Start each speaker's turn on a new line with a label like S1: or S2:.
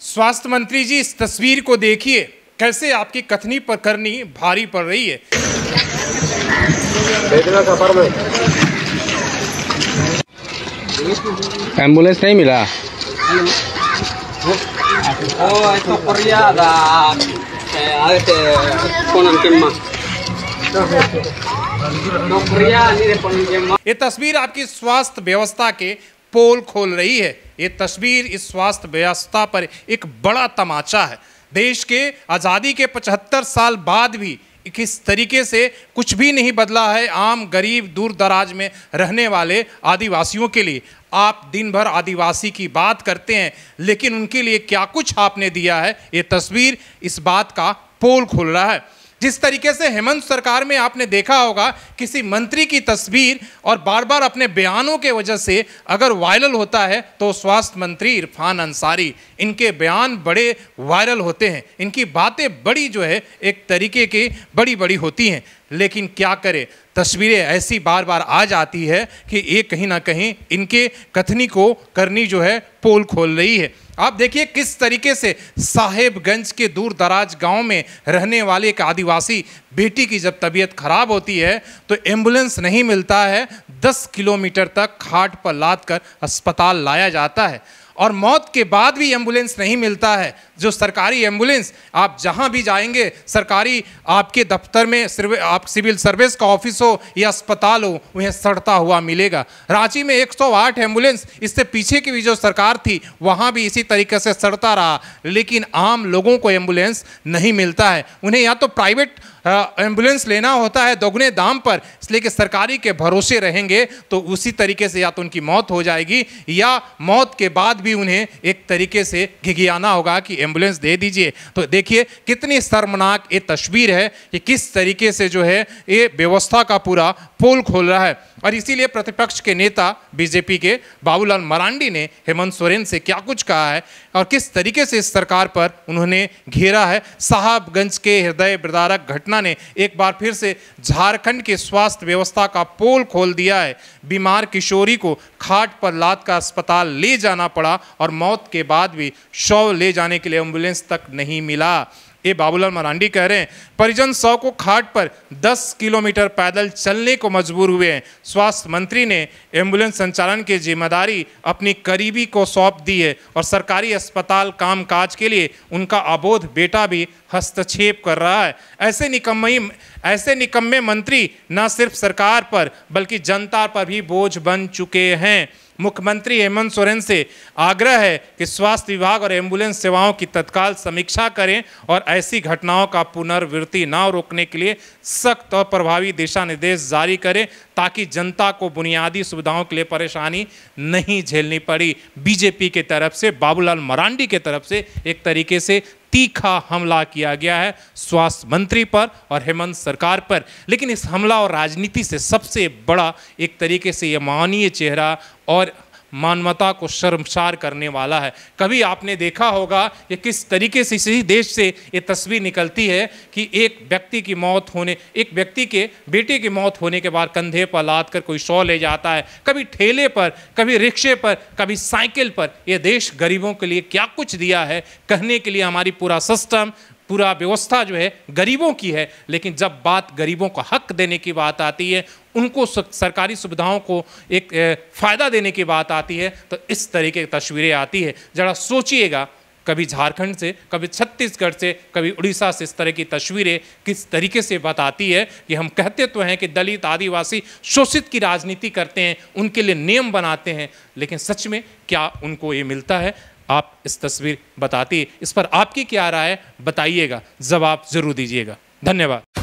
S1: स्वास्थ्य मंत्री जी, इस तस्वीर को देखिए, कैसे आपकी कथनी पर करनी भारी पड़ रही है।
S2: एम्बुलेंस नहीं मिला।
S1: ये तस्वीर आपकी स्वास्थ्य व्यवस्था के पोल खोल रही है। ये तस्वीर इस स्वास्थ्य व्यवस्था पर एक बड़ा तमाचा है। देश के आज़ादी के 75 साल बाद भी किस तरीके से कुछ भी नहीं बदला है आम गरीब दूर दराज में रहने वाले आदिवासियों के लिए। आप दिन भर आदिवासी की बात करते हैं, लेकिन उनके लिए क्या कुछ आपने दिया है, ये तस्वीर इस बात का पोल खोल रहा है। जिस तरीके से हेमंत सरकार में आपने देखा होगा, किसी मंत्री की तस्वीर और बार बार अपने बयानों के वजह से अगर वायरल होता है तो स्वास्थ्य मंत्री इरफान अंसारी, इनके बयान बड़े वायरल होते हैं, इनकी बातें बड़ी जो है एक तरीके की बड़ी बड़ी होती हैं। लेकिन क्या करें, तस्वीरें ऐसी बार बार आ जाती है कि ये कहीं ना कहीं इनके कथनी को करनी जो है पोल खोल रही है। आप देखिए किस तरीके से साहेबगंज के दूर दराज गांव में रहने वाले एक आदिवासी बेटी की जब तबीयत खराब होती है तो एम्बुलेंस नहीं मिलता है, 10 किलोमीटर तक खाट पर लाद कर अस्पताल लाया जाता है और मौत के बाद भी एम्बुलेंस नहीं मिलता है। जो सरकारी एम्बुलेंस, आप जहां भी जाएंगे, सरकारी आपके दफ्तर में आप सिविल सर्विस का ऑफिस हो या अस्पताल हो, उन्हें सड़ता हुआ मिलेगा। रांची में 108 एम्बुलेंस, इससे पीछे की भी जो सरकार थी वहां भी इसी तरीके से सड़ता रहा, लेकिन आम लोगों को एम्बुलेंस नहीं मिलता है। उन्हें या तो प्राइवेट एम्बुलेंस लेना होता है दोगुने दाम पर, इसलिए कि सरकारी के भरोसे रहेंगे तो उसी तरीके से या तो उनकी मौत हो जाएगी या मौत के बाद भी उन्हें एक तरीके से घिघियाना होगा कि एम्बुलेंस दे दीजिए। तो देखिए कितनी शर्मनाक ये तस्वीर है कि किस तरीके से जो है ये व्यवस्था का पूरा पोल खोल रहा है। और इसीलिए प्रतिपक्ष के नेता बीजेपी के बाबूलाल मरांडी ने हेमंत सोरेन से क्या कुछ कहा है और किस तरीके से इस सरकार पर उन्होंने घेरा है। साहबगंज के हृदय विदारक घटना ने एक बार फिर से झारखंड के स्वास्थ्य व्यवस्था का पोल खोल दिया है। बीमार किशोरी को खाट पर लाद कर अस्पताल ले जाना पड़ा और मौत के बाद भी शव ले जाने के लिए एम्बुलेंस तक नहीं मिला। ये बाबूलाल मरांडी कह रहे हैं। परिजन शव को खाट पर 10 किलोमीटर पैदल चलने को मजबूर हुए हैं। स्वास्थ्य मंत्री ने एम्बुलेंस संचालन की जिम्मेदारी अपनी करीबी को सौंप दी है और सरकारी अस्पताल कामकाज के लिए उनका अबोध बेटा भी हस्तक्षेप कर रहा है। ऐसे निकम्मे मंत्री न सिर्फ सरकार पर बल्कि जनता पर भी बोझ बन चुके हैं। मुख्यमंत्री हेमंत सोरेन से आग्रह है कि स्वास्थ्य विभाग और एम्बुलेंस सेवाओं की तत्काल समीक्षा करें और ऐसी घटनाओं का पुनरावृत्ति न रोकने के लिए सख्त और प्रभावी दिशा निर्देश जारी करें ताकि जनता को बुनियादी सुविधाओं के लिए परेशानी नहीं झेलनी पड़ी। बीजेपी की तरफ से, बाबूलाल मरांडी की तरफ से एक तरीके से तीखा हमला किया गया है स्वास्थ्य मंत्री पर और हेमंत सरकार पर। लेकिन इस हमला और राजनीति से सबसे बड़ा एक तरीके से यह मानवीय चेहरा और मानवता को शर्मसार करने वाला है। कभी आपने देखा होगा कि किस तरीके से इसी देश से ये तस्वीर निकलती है कि एक व्यक्ति के बेटे की मौत होने के बाद कंधे पर लाद कर कोई शव ले जाता है, कभी ठेले पर, कभी रिक्शे पर, कभी साइकिल पर। ये देश गरीबों के लिए क्या कुछ दिया है कहने के लिए हमारी पूरा सिस्टम, पूरा व्यवस्था जो है गरीबों की है। लेकिन जब बात गरीबों को हक देने की बात आती है, उनको सरकारी सुविधाओं को एक फ़ायदा देने की बात आती है तो इस तरीके की तस्वीरें आती है। ज़रा सोचिएगा, कभी झारखंड से, कभी छत्तीसगढ़ से, कभी उड़ीसा से इस तरह की तस्वीरें किस तरीके से बताती है कि हम कहते तो हैं कि दलित आदिवासी शोषित की राजनीति करते हैं, उनके लिए नियम बनाते हैं, लेकिन सच में क्या उनको ये मिलता है? आप इस तस्वीर बताती है। इस पर आपकी क्या राय है बताइएगा, जवाब जरूर दीजिएगा। धन्यवाद।